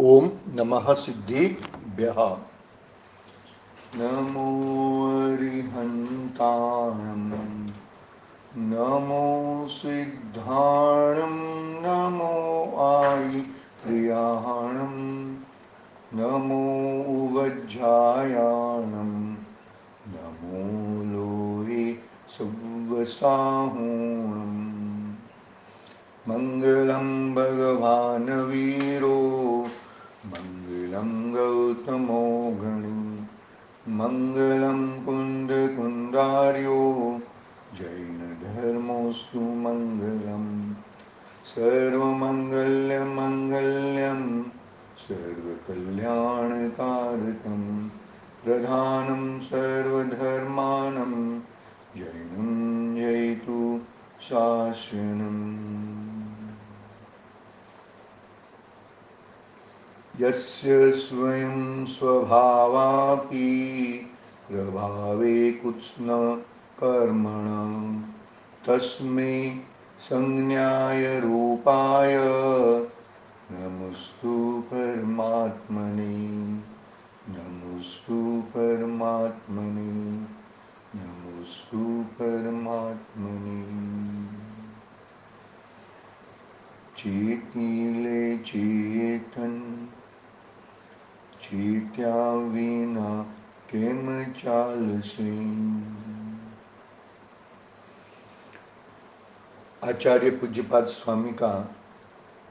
ओम नमः सिद्धेभ्यः। नमो अरिहन्ताणं नमो सिद्धाणं नमो आई प्रियाणं नमो उवज्झायाणं नमो लोहे सुवसाहुणम् मङ्गलं भगवान् वीरो मङ्गलं गौतमो गणी मङ्गलं कुन्दकुन्दार्यो जैनधर्मोऽस्तु मङ्गलं सर्वमङ्गल्यमङ्गल्यं सर्वकल्याणकारकं प्रधानं सर्वधर्मानं जैनं जयतु शासनम् यस्य स्वयं स्वभावापि प्रभावे कुत्स्न कर्मण तस्मै संज्ञाय रूपाय नमस्तु परमात्मने नमस्तु परमात्मने नमस्तु परमात्मने चेतीले चेतन चेत्या विना केम चालसे। आचार्य पूज्यपाद स्वामी का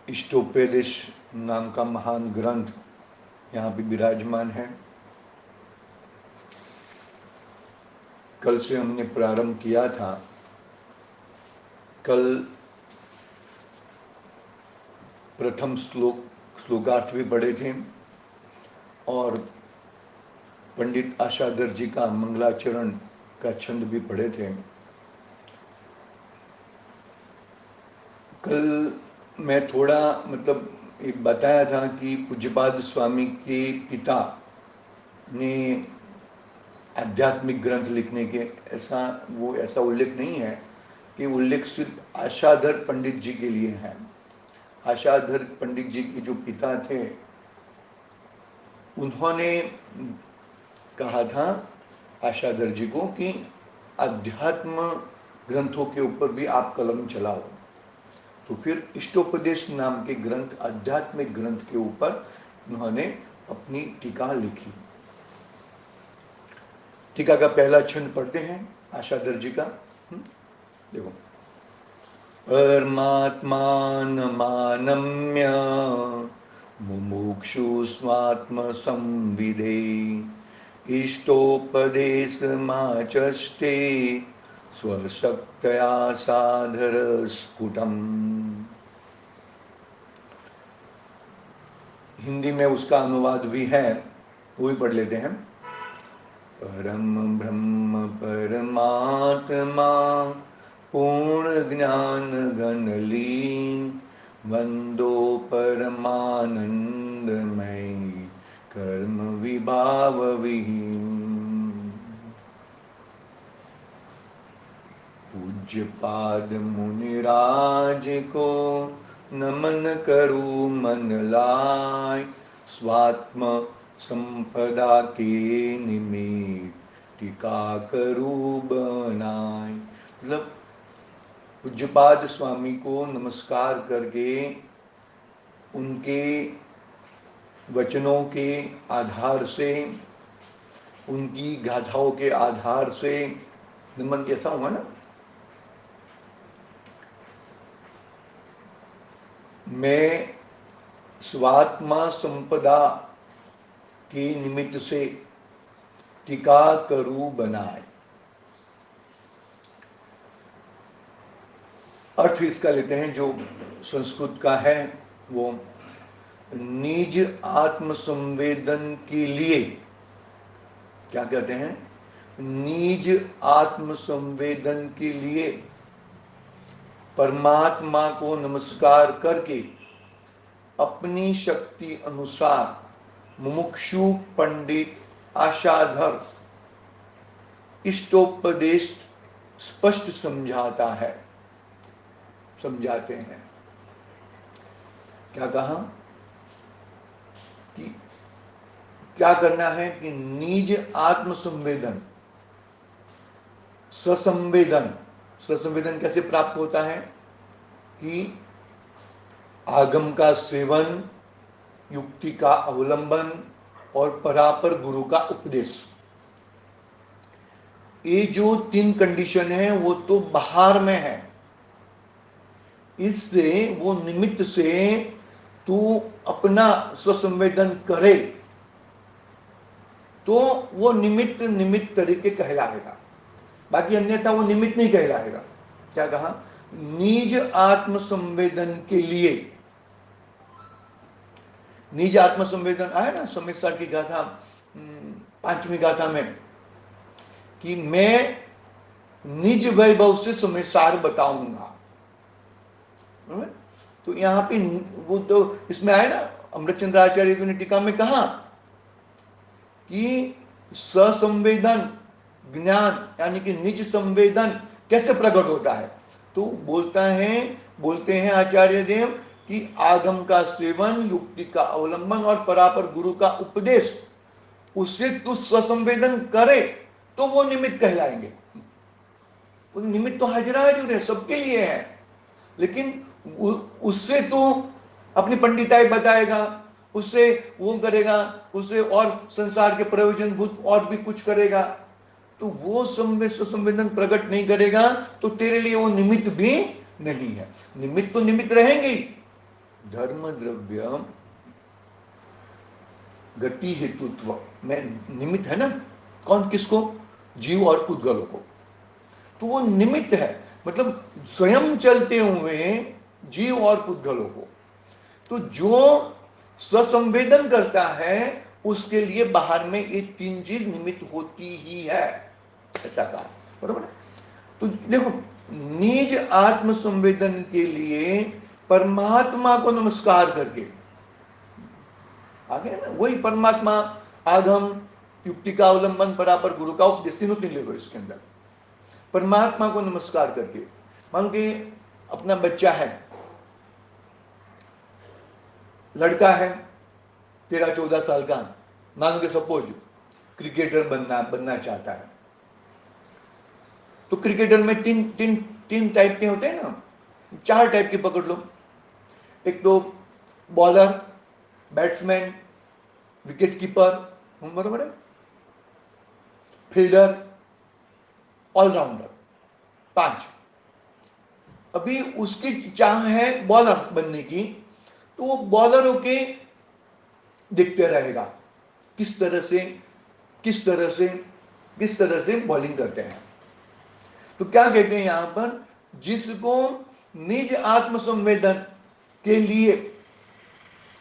इष्टोपदेश नाम का महान ग्रंथ यहाँ पे विराजमान है। कल से हमने प्रारंभ किया था। कल प्रथम श्लोकार्थ भी पढ़े थे और पंडित आशाधर जी का मंगलाचरण का छंद भी पढ़े थे। कल मैं थोड़ा एक बताया था कि पूज्यपाद स्वामी के पिता ने आध्यात्मिक ग्रंथ लिखने के ऐसा उल्लेख नहीं है कि उल्लेख सिर्फ आशाधर पंडित जी के लिए है। आशाधर पंडित जी के जो पिता थे उन्होंने कहा था आशाधर जी को कि अध्यात्म ग्रंथों के ऊपर भी आप कलम चलाओ। तो फिर इष्टोपदेश नाम के ग्रंथ आध्यात्मिक ग्रंथ के ऊपर उन्होंने अपनी टीका लिखी। टीका का पहला छंद पढ़ते हैं आशाधर जी का। देखो, परमात्मान मानम्य मुमुक्षु स्वात्म संविदे इष्टोपदेश माचष्टे स्वशक्तया साधर स्फुटम। हिंदी में उसका अनुवाद भी है, वो भी पढ़ लेते हैं। परम ब्रह्म परमात्मा पूर्ण ज्ञान गणलीन वंदो परमानंदमयी कर्म विभाव विहीन। पूज्य पाद मुनिराज को नमन करूं मन लाय स्वात्म संपदा के निमित्त टीका करूं बनाय। मतलब पूज्यपाद स्वामी को नमस्कार करके उनके वचनों के आधार से उनकी गाथाओं के आधार से नमन कैसा हुआ ना। मैं स्वात्मा संपदा के निमित्त से टीका करूं बनाए। अर्थ इसका लेते हैं जो संस्कृत का है, वो निज आत्म संवेदन के लिए क्या कहते हैं, निज आत्म संवेदन के लिए परमात्मा को नमस्कार करके अपनी शक्ति अनुसार मुमुक्षु पंडित आशाधर इष्टोपदेश स्पष्ट समझाता है, समझाते हैं। क्या कहा? कि क्या करना है कि निज आत्मसंवेदन, स्वसंवेदन, स्वसंवेदन कैसे प्राप्त होता है कि आगम का सेवन, युक्ति का अवलंबन और परापर गुरु का उपदेश। ये जो 3 कंडीशन है वो तो बाहर में है, इससे वो निमित्त से तू अपना स्वसंवेदन करे तो वो निमित्त निमित्त तरीके कहलाएगा, बाकी अन्यथा वो निमित्त नहीं कहलाएगा। क्या कहा? निज आत्मसंवेदन के लिए, निज आत्मसंवेदन आया ना समेश्वर की गाथा 5वीं गाथा में कि मैं निज वैभव से समेसार बताऊंगा। तो यहां पे वो तो इसमें आया ना, अमृतचंद्र आचार्य ने टीका में कहा कि ससंवेदन ज्ञान यानी कि निज संवेदन कैसे प्रकट होता है, तो बोलते हैं आचार्य देव कि आगम का सेवन, युक्ति का अवलंबन और परापर गुरु का उपदेश, उससे तू स्वसंवेदन करे तो वो निमित्त कहलाएंगे। वो निमित्त तो हाजिरा है, सबके लिए है, लेकिन उससे तो अपनी पंडिताई बताएगा, उससे वो करेगा, उससे और संसार के प्रयोजन भूत और भी कुछ करेगा, तो वो संवेदन प्रकट नहीं करेगा तो तेरे लिए वो निमित्त भी नहीं है। निमित्त तो निमित्त रहेंगे ही। धर्म द्रव्य गति हेतुत्व में निमित्त है ना, कौन किसको? जीव और पुद्गलों को। तो वो निमित्त है, मतलब स्वयं चलते हुए जीव और पुद्गलों को। तो जो स्वसंवेदन करता है उसके लिए बाहर में ये 3 चीज निमित्त होती ही है, ऐसा कहा, बरोबर है? तो देखो, निज आत्मसंवेदन के लिए परमात्मा को नमस्कार करके, आगे ना वही परमात्मा, आगम, युक्ति का अवलंबन, परापर गुरु का उपदेश, तीनों 3 ले लो इसके अंदर। परमात्मा को नमस्कार करके, मान के अपना बच्चा है, लड़का है 13-14 साल का, मान के सपोज क्रिकेटर बनना चाहता है, तो क्रिकेटर में तीन टाइप के होते हैं ना, 4 टाइप के पकड़ लो। एक तो बॉलर, बैट्समैन, विकेट कीपर, बराबर है, फील्डर, ऑलराउंडर, 5। अभी उसकी चाह है बॉलर बनने की, तो वो बॉलर होके दिखते रहेगा किस तरह से बॉलिंग करते हैं। तो क्या कहते हैं यहां पर, जिसको निज आत्मसंवेदन के लिए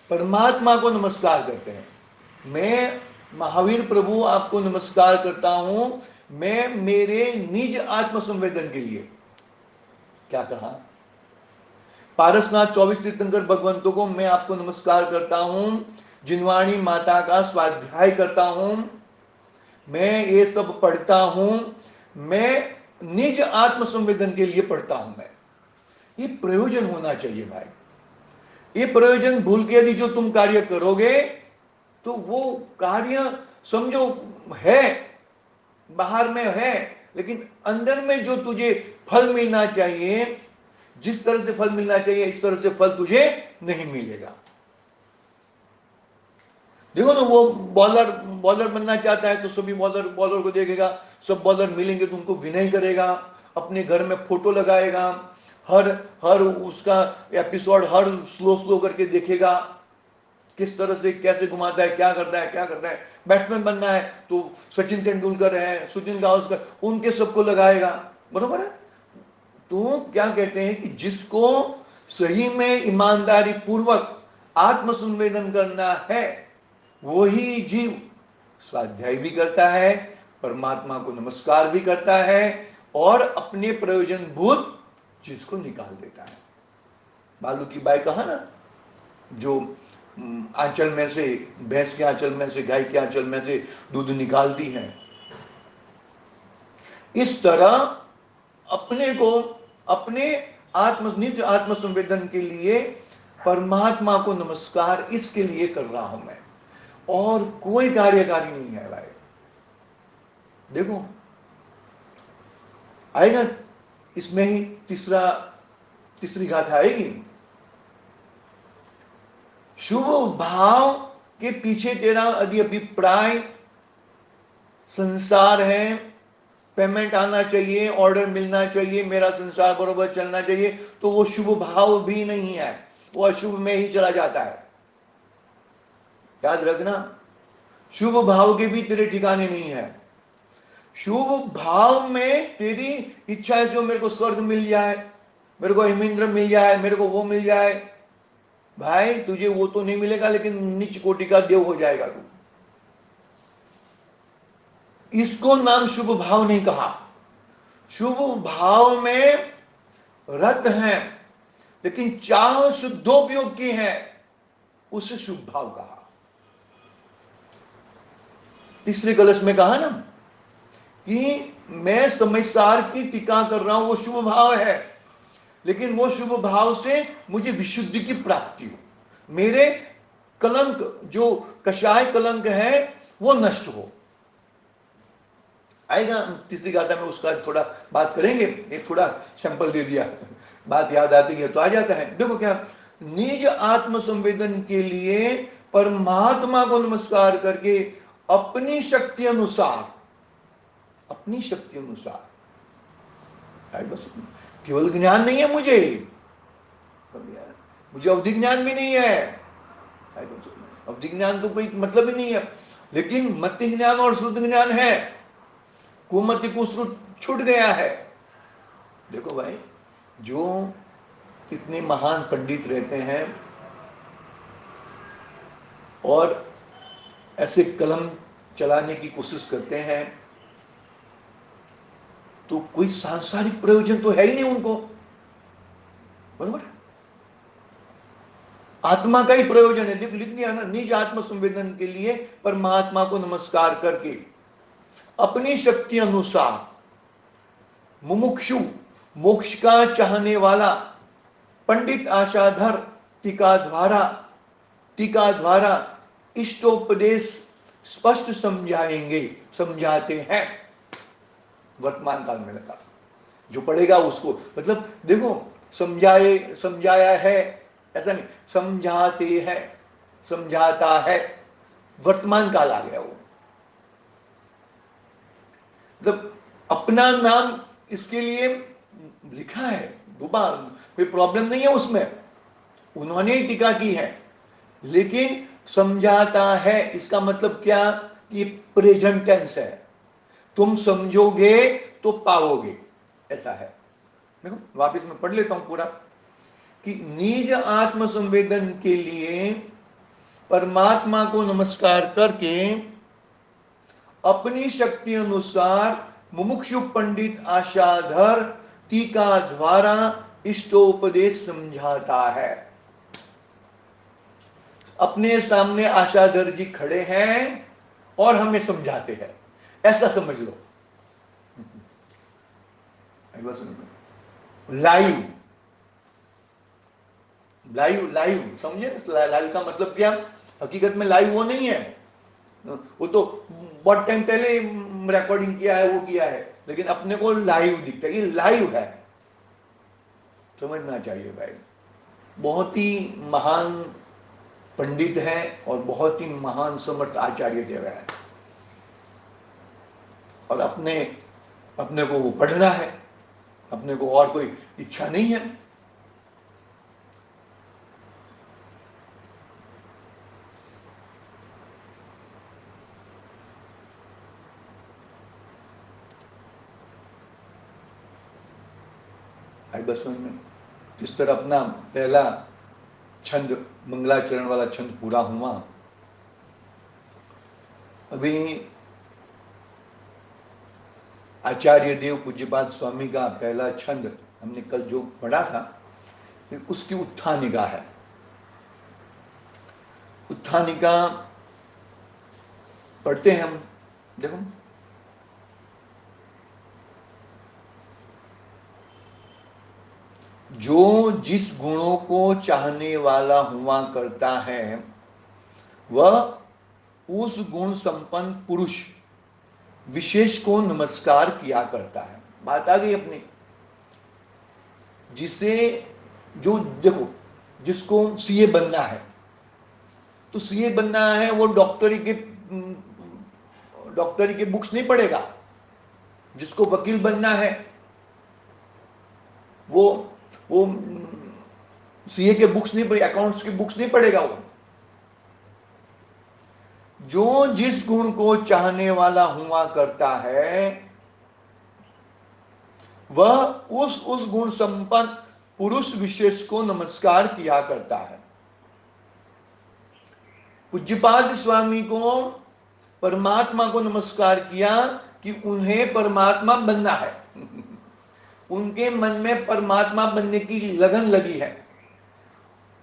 परमात्मा को नमस्कार करते हैं, मैं महावीर प्रभु आपको नमस्कार करता हूं, मैं मेरे निज आत्मसंवेदन के लिए, क्या कहा, पारसनाथ 24 तीर्थंकर भगवंतों को मैं आपको नमस्कार करता हूं, जिनवाणी माता का स्वाध्याय करता हूं, मैं ये सब पढ़ता हूं, मैं निज आत्मसंवेदन के लिए पढ़ता हूं। मैं, ये प्रयोजन होना चाहिए भाई। ये प्रयोजन भूल के यदि जो तुम कार्य करोगे तो वो कार्य समझो है, बाहर में है, लेकिन अंदर में जो तुझे फल मिलना चाहिए, जिस तरह से फल मिलना चाहिए इस तरह से फल तुझे नहीं मिलेगा। देखो ना, वो बॉलर बनना चाहता है तो सभी बॉलर को देखेगा, सब बॉलर मिलेंगे तो उनको विनय करेगा, अपने घर में फोटो लगाएगा, हर उसका एपिसोड हर स्लो करके देखेगा, किस तरह से कैसे घुमाता है, क्या करता है। बैट्समैन बनना है तो सचिन तेंदुलकर है, सचिन गावस्कर, उनके सबको लगाएगा, बरोबर है। तो क्या कहते हैं कि जिसको सही में ईमानदारी पूर्वक आत्मसंवेदन करना है, वही जीव स्वाध्याय भी करता है, परमात्मा को नमस्कार भी करता है और अपने प्रयोजन भूत चीज को निकाल देता है। बालू की बाई कहा ना, जो आंचल में से, भैंस के आंचल में से, गाय के आंचल में से दूध निकालती है, इस तरह अपने को, अपने निज आत्मसंवेदन के लिए परमात्मा को नमस्कार इसके लिए कर रहा हूं मैं, और कोई कार्यकारी नहीं है भाई। देखो आएगा इसमें ही तीसरी गाथा आएगी। शुभ भाव के पीछे तेरा यदि अभिप्राय संसार है, पेमेंट आना चाहिए, ऑर्डर मिलना चाहिए, मेरा संसार बरोबर चलना चाहिए, तो वो शुभ भाव भी नहीं है, वो अशुभ में ही चला जाता है। याद रखना, शुभ भाव के भी तेरे ठिकाने नहीं है। शुभ भाव में तेरी इच्छा है जो मेरे को स्वर्ग मिल जाए, मेरे को हिमेंद्र मिल जाए, मेरे को वो मिल जाए, भाई तुझे वो तो नहीं मिलेगा, लेकिन नीच कोटि का देव हो जाएगा तू। इसको नाम शुभ भाव नहीं कहा। शुभ भाव में रत है, लेकिन चाह शुद्धोपयोग की है, उसे शुभ भाव कहा। तीसरे कलश में कहा ना कि मैं समझदार की टीका कर रहा हूं, वो शुभ भाव है, लेकिन वो शुभ भाव से मुझे विशुद्धि की प्राप्ति हो, मेरे कलंक जो कषाय कलंक है वो नष्ट हो। आएगा तीसरी गाथा में, उसका थोड़ा बात करेंगे, एक थोड़ा सैंपल दे दिया, बात याद आती है तो आ जाता है। देखो क्या, निज आत्म संवेदन के लिए परमात्मा को नमस्कार करके अपनी शक्ति अनुसार, अपनी शक्ति अनुसार, बस केवल ज्ञान नहीं है मुझे, मुझे अवधि ज्ञान भी नहीं है, अवधि ज्ञान तो कोई मतलब ही नहीं है, लेकिन मति ज्ञान और शुद्ध ज्ञान है, कुमति कुश्रुत छूट गया है। देखो भाई, जो इतने महान पंडित रहते हैं और ऐसे कलम चलाने की कोशिश करते हैं, तो कोई सांसारिक प्रयोजन तो है ही नहीं उनको, बराबर। आत्मा का ही प्रयोजन है। देखो लिख दिया ना, निज आत्म संवेदन के लिए परमात्मा को नमस्कार करके अपनी शक्ति अनुसार मुमुक्षु, मोक्ष का चाहने वाला पंडित आशाधर टीका द्वारा इष्टोपदेश स्पष्ट समझाएंगे, समझाते हैं। वर्तमान काल में लगा जो पढ़ेगा उसको, मतलब देखो समझाया है ऐसा नहीं, समझाते हैं, समझाता है, वर्तमान काल आ गया वो, मतलब अपना नाम इसके लिए लिखा है, डूबा, कोई प्रॉब्लम नहीं है उसमें, उन्होंने ही टीका की है, लेकिन समझाता है इसका मतलब क्या, कि प्रेजेंट टेंस है, तुम समझोगे तो पाओगे, ऐसा है। देखो वापस मैं पढ़ लेता हूं पूरा, कि निज आत्म संवेदन के लिए परमात्मा को नमस्कार करके अपनी शक्ति अनुसार मुमुक्षु पंडित आशाधर टीका द्वारा इष्टोपदेश समझाता है। अपने सामने आशाधर जी खड़े हैं और हमें समझाते हैं, ऐसा समझ लो, लाइव लाइव लाइव समझे, लाइव का मतलब क्या, हकीकत में लाइव वो नहीं है, वो तो बहुत टाइम पहले रिकॉर्डिंग किया है, वो किया है, लेकिन अपने को लाइव दिखता है, ये लाइव है, समझना चाहिए भाई। बहुत ही महान पंडित है और बहुत ही महान समर्थ आचार्य देव है, और अपने अपने को वो पढ़ना है, अपने को और कोई इच्छा नहीं है। आई बस में जिस तरह अपना पहला छंद मंगलाचरण वाला छंद पूरा हुआ, अभी आचार्य देव पूज्यपाद स्वामी का पहला छंद हमने कल जो पढ़ा था, उसकी उत्थानिका है। उत्थानिका पढ़ते हैं हम, देखो जो जिस गुणों को चाहने वाला हुआ करता है, वह उस गुण संपन्न पुरुष विशेष को नमस्कार किया करता है। बात आ गई अपनी। जिसे जो देखो, जिसको सीए बनना है तो सीए बनना है, वो डॉक्टरी के बुक्स नहीं पढ़ेगा। जिसको वकील बनना है वो सीए के बुक्स नहीं पढ़े, अकाउंट्स की बुक्स नहीं पढ़ेगा। वो जो जिस गुण को चाहने वाला हुआ करता है वह उस गुण संपन्न पुरुष विशेष को नमस्कार किया करता है। पूज्यपाद स्वामी को परमात्मा को नमस्कार किया कि उन्हें परमात्मा बनना है। उनके मन में परमात्मा बनने की लगन लगी है,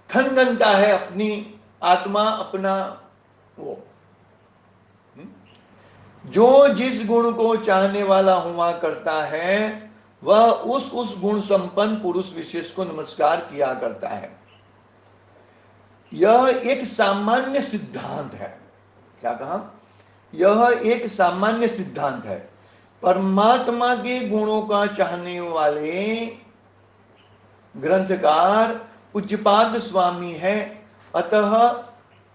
खनगनता है अपनी आत्मा, अपना वो। जो जिस गुण को चाहने वाला हुआ करता है वह उस गुण संपन्न पुरुष विशेष को नमस्कार किया करता है। यह एक सामान्य सिद्धांत है। क्या कहा? यह एक सामान्य सिद्धांत है। परमात्मा के गुणों का चाहने वाले ग्रंथकार पूज्यपाद स्वामी है, अतः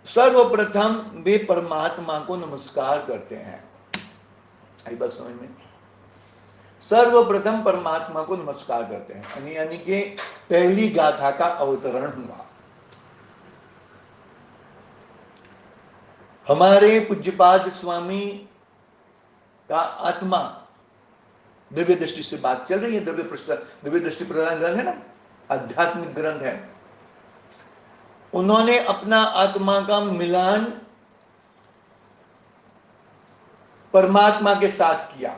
सर्वप्रथम वे परमात्मा को नमस्कार करते हैं। आई बात समझ में? सर्वप्रथम परमात्मा को नमस्कार करते हैं, यानी कि पहली गाथा का अवतरण हुआ। हमारे पूज्यपाद स्वामी का आत्मा, द्रव्य दृष्टि से बात चल रही है, द्रव्य दृष्टि प्रधान ग्रंथ है ना, आध्यात्मिक ग्रंथ है। उन्होंने अपना आत्मा का मिलान परमात्मा के साथ किया।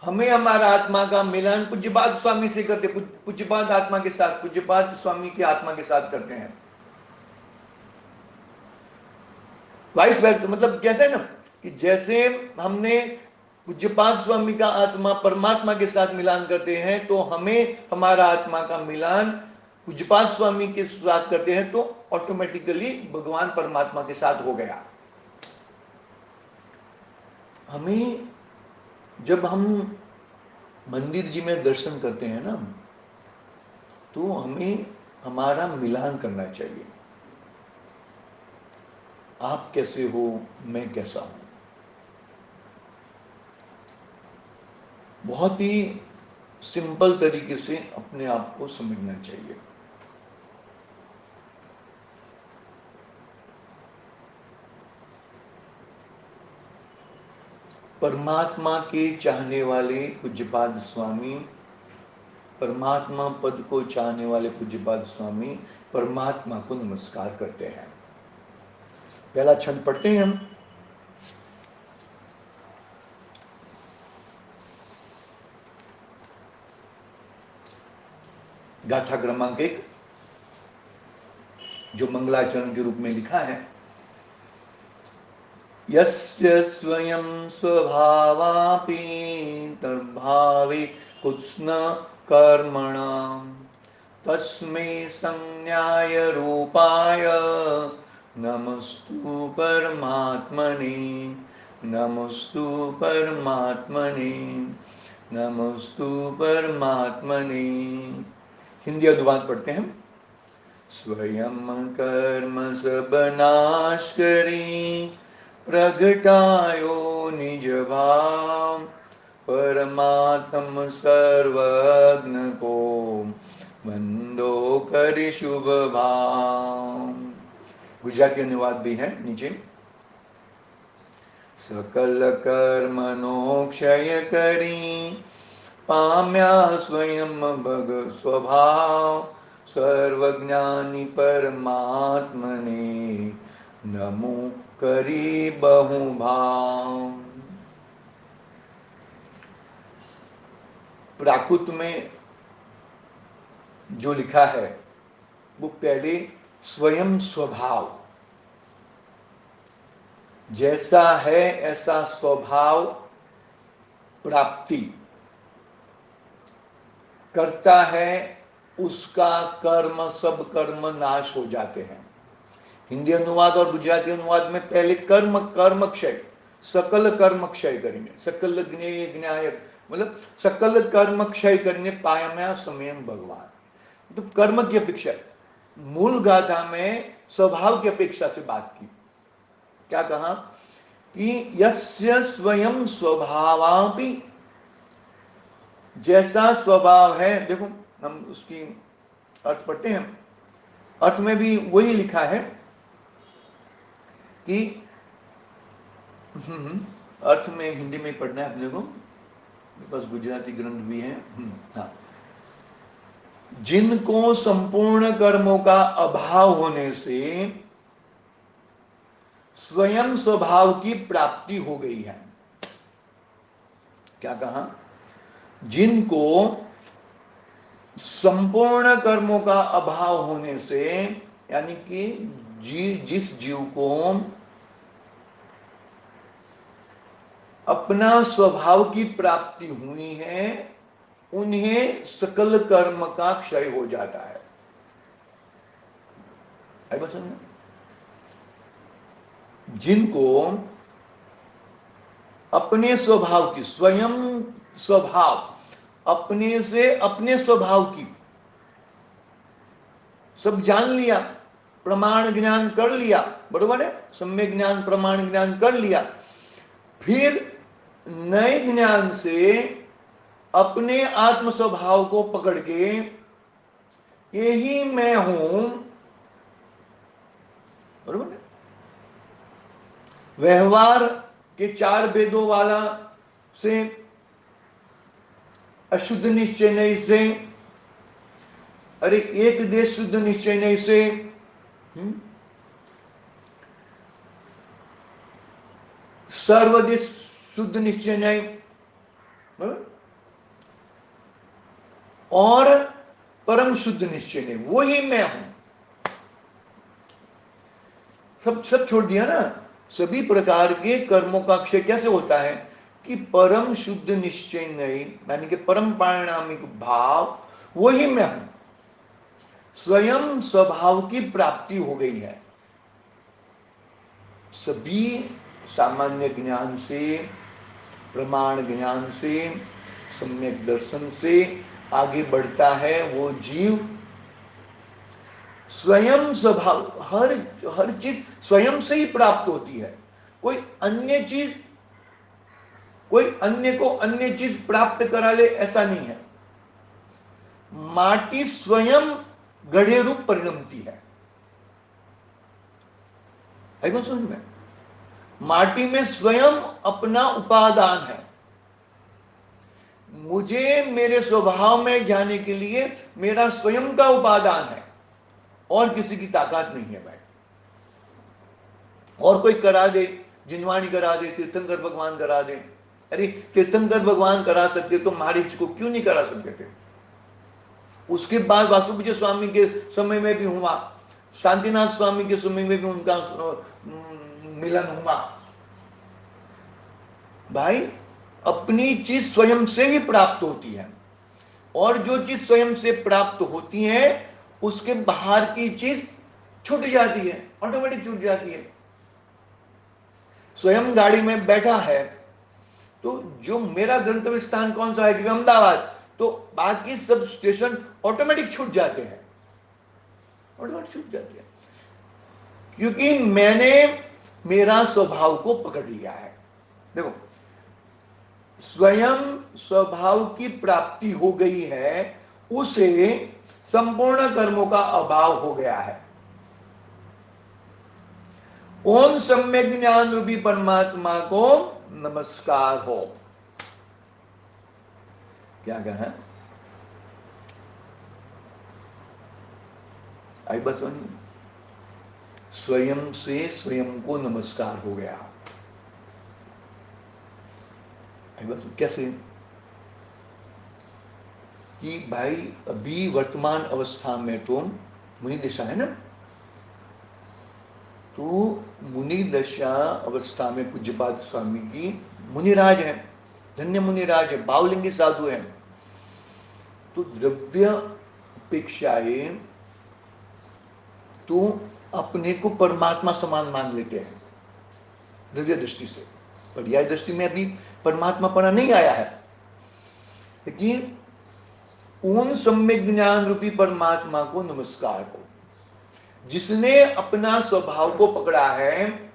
हमें हमारा आत्मा का मिलन पूज्यपाद स्वामी से करते, पूज्यपाद आत्मा के साथ, पूज्यपाद स्वामी की आत्मा के साथ करते हैं। वाइस वर्सा, मतलब कहते हैं ना कि जैसे हमने पूज्यपाद स्वामी का आत्मा परमात्मा के साथ मिलान करते हैं, तो हमें हमारा आत्मा का मिलान पूज्यपाद स्वामी के साथ करते हैं, तो ऑटोमेटिकली भगवान परमात्मा के साथ हो गया। हमें जब हम मंदिर जी में दर्शन करते हैं ना, तो हमें हमारा मिलान करना चाहिए। आप कैसे हो, मैं कैसा हूं। बहुत ही सिंपल तरीके से अपने आप को समझना चाहिए। परमात्मा के चाहने वाले पूज्यपाद स्वामी, परमात्मा पद को चाहने वाले पूज्यपाद स्वामी परमात्मा को नमस्कार करते हैं। पहला छंद पढ़ते हैं हम। गाथा क्रमांक 1, जो मंगलाचरण के रूप में लिखा है। यस्य स्वयं स्वभावापि तद्भावे कुत्स्न कर्मणां तस्मै संज्ञाय रूपाय नमस्तु परमात्मने, नमस्तु परमात्मने, नमस्तु परमात्मने। हिंदी अनुवाद पढ़ते हैं। स्वयं कर्म सब नाश करी प्रगटायो निज भाव परमात्म सर्वज्ञ को वंदो करि शुभ भाव। गुजराती अनुवाद भी है नीचे। सकल कर्मनो क्षय करी पाम्या स्वयं भग स्वभाव सर्वज्ञानी परमात्मने नमो करी बहु भाव। प्राकृत में जो लिखा है वो पहले स्वयं स्वभाव, जैसा है ऐसा स्वभाव प्राप्ति करता है, उसका कर्म सब कर्म नाश हो जाते हैं। हिंदी अनुवाद और गुजराती अनुवाद में पहले कर्म कर्म क्षय, सकल कर्म क्षय करीने, सकल ज्ञेय ज्ञायक, मतलब सकल कर्म क्षय करने पाया स्वयं भगवान। तो कर्म की अपेक्षा, मूल गाथा में स्वभाव की अपेक्षा से बात की। क्या कहा कि यस्य स्वयं स्वभावापि, जैसा स्वभाव है, देखो हम उसकी अर्थ पढ़ते हैं, अर्थ में भी वही लिखा है कि अर्थ में हिंदी में पढ़ना है अपने को, मेरे पास गुजराती ग्रंथ भी है। हाँ, जिनको संपूर्ण कर्मों का अभाव होने से स्वयं स्वभाव की प्राप्ति हो गई है। क्या कहा? जिनको संपूर्ण कर्मों का अभाव होने से, यानी कि जिस जीव को अपना स्वभाव की प्राप्ति हुई है, उन्हें सकल कर्म का क्षय हो जाता है। जिनको अपने स्वभाव की, स्वयं स्वभाव, अपने से अपने स्वभाव की सब जान लिया, प्रमाण ज्ञान कर लिया, बरोबर है, सम्यक ज्ञान प्रमाण ज्ञान कर लिया, फिर नए ज्ञान से अपने आत्म स्वभाव को पकड़ के यही मैं हूं, बरोबर है, व्यवहार के 4 भेदों वाला से, अशुद्ध निश्चय नहीं से, अरे एक देश शुद्ध निश्चय नहीं से, सर्वदेश शुद्ध निश्चय नहीं, और परम शुद्ध निश्चय नहीं, वही मैं हूं। सब छोड़ दिया ना। सभी प्रकार के कर्मों का क्षय कैसे होता है कि परम शुद्ध निश्चय नहीं, यानी कि परम पारिणामिक भाव, वही मैं हूं, स्वयं स्वभाव की प्राप्ति हो गई है। सभी सामान्य ज्ञान से, प्रमाण ज्ञान से, सम्यक दर्शन से आगे बढ़ता है वो जीव। स्वयं स्वभाव, हर चीज स्वयं से ही प्राप्त होती है। कोई अन्य को अन्य चीज प्राप्त करा ले, ऐसा नहीं है। माटी स्वयं गढ़े रूप परिणमती है समझ में? माटी में स्वयं अपना उपादान है। मुझे मेरे स्वभाव में जाने के लिए मेरा स्वयं का उपादान है, और किसी की ताकत नहीं है भाई। और कोई करा दे, जिनवाणी करा दे, तीर्थंकर भगवान करा दे, अरे तीर्थंकर भगवान करा सकते तो महाराज को क्यों नहीं करा सकते थे? उसके बाद वासुदेव स्वामी के समय में भी हुआ, शांतिनाथ स्वामी के समय में भी उनका मिलन हुआ। भाई अपनी चीज स्वयं से ही प्राप्त होती है, और जो चीज स्वयं से प्राप्त होती है उसके बाहर की चीज छूट जाती है, ऑटोमेटिक छूट जाती है। स्वयं गाड़ी में बैठा है तो जो मेरा गंतव्य स्थान कौन सा है कि अहमदाबाद, तो बाकी सब स्टेशन ऑटोमेटिक छूट जाते हैं, ऑटोमेटिक छूट जाते हैं, क्योंकि मैंने मेरा स्वभाव को पकड़ लिया है। देखो, स्वयं स्वभाव की प्राप्ति हो गई है, उसे संपूर्ण कर्मों का अभाव हो गया है। ओम सम्यक ज्ञान रूपी परमात्मा को नमस्कार हो। क्या कहा? आई बस स्वयं से स्वयं को नमस्कार हो गया। आई बस कैसे कि भाई अभी वर्तमान अवस्था में तो मुनि दशा है ना, तो मुनि दशा अवस्था में पूज्यपाद स्वामी की मुनिराज है, धन्य मुनिराज है, बावलिंगी साधु है, तो द्रव्य अपेक्षाएं तो अपने को परमात्मा समान मान लेते हैं द्रव्य दृष्टि से। पर्याय दृष्टि में अभी परमात्मा पना नहीं आया है, लेकिन उन सम्यक ज्ञान रूपी परमात्मा को नमस्कार हो जिसने अपना स्वभाव को पकड़ा है,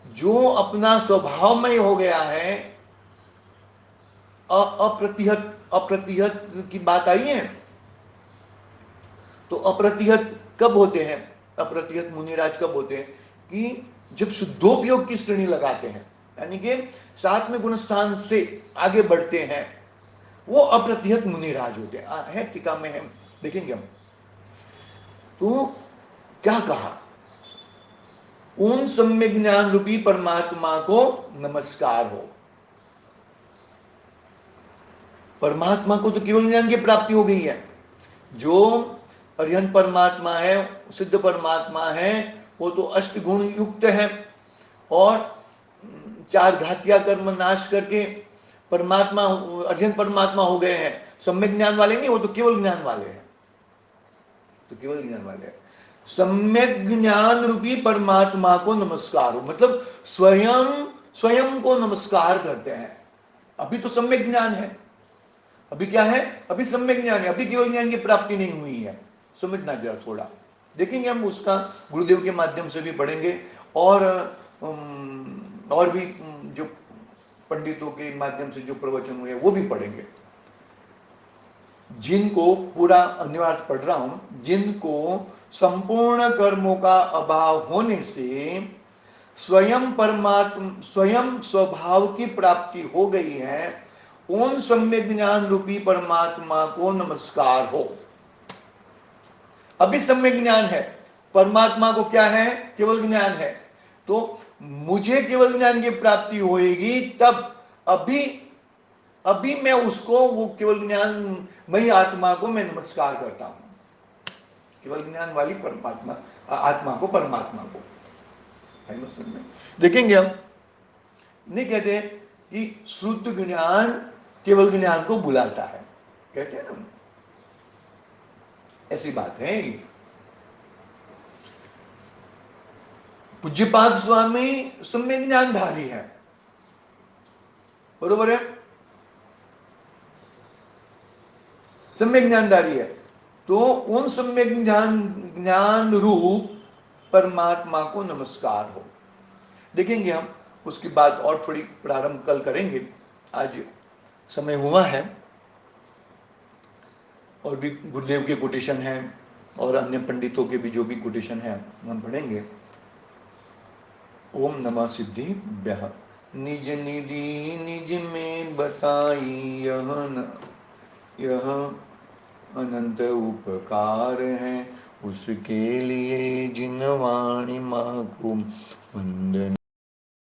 जो अपना स्वभावमय हो गया है। अप्रतिहत अप्रतिहत की बात आई है, तो अप्रतिहत कब होते हैं? अप्रतिहत मुनिराज कब होते हैं? कि जब शुद्धोपयोग की श्रेणी लगाते हैं, यानी कि साथ में गुणस्थान से आगे बढ़ते हैं, वो अप्रतिहत मुनिराज होते हैं। है टीका में है, देखेंगे हम। तो क्या कहा? उन सम्यक ज्ञान रूपी परमात्मा को नमस्कार हो। परमात्मा को तो केवल ज्ञान की प्राप्ति हो गई है। जो अरिहंत परमात्मा है, सिद्ध परमात्मा है, वो तो अष्ट गुण युक्त है और चार घातिया कर्म नाश करके परमात्मा अरिहंत परमात्मा हो गए हैं। सम्यक ज्ञान वाले नहीं, वो तो केवल ज्ञान वाले हैं, तो केवल ज्ञान वाले हैं। सम्यक ज्ञान रूपी परमात्मा को नमस्कार हो, मतलब स्वयं स्वयं को नमस्कार करते हैं। अभी तो सम्यक ज्ञान है, अभी क्या है? अभी सम्यक ज्ञान है, अभी केवल ज्ञान की प्राप्ति नहीं हुई है। समझना जरा थोड़ा, देखेंगे हम उसका गुरुदेव के माध्यम से भी पढ़ेंगे और भी जो पंडितों के माध्यम से जो प्रवचन हुए वो भी पढ़ेंगे। जिनको पूरा अनिवार्य पढ़ रहा हूं, जिनको संपूर्ण कर्मों का अभाव होने से स्वयं परमात्मा स्वयं स्वभाव की प्राप्ति हो गई है, उन सम्यक ज्ञान रूपी परमात्मा को नमस्कार हो। अभी सम्यक ज्ञान है, परमात्मा को क्या है? केवल ज्ञान है। तो मुझे केवल ज्ञान की प्राप्ति होएगी तब, अभी मैं उसको, वो केवल ज्ञान मई आत्मा को मैं नमस्कार करता हूं। केवल ज्ञान वाली परमात्मा आत्मा को, परमात्मा को। देखेंगे हम, नहीं कहते कि शुद्ध ज्ञान केवल ज्ञान को बुलाता है, कहते हैं ना, ऐसी बात है। पूज्यपाद स्वामी सम्यक ज्ञानधारी है, बरोबर है, सम्यक ज्ञानधारी है। तो उन सम्यक ज्ञान रूप परमात्मा को नमस्कार हो। देखेंगे हम उसकी बात और थोड़ी प्रारंभ कल करेंगे, आज समय हुआ है। और भी गुरुदेव के कोटेशन हैं और अन्य पंडितों के भी जो भी कोटेशन हैं हम पढ़ेंगे। ओम नमः सिद्धिभ्यः। निज निधि निज में बताई यह अनंत उपकार है, उसके लिए जिन वाणी माँ को वंदन।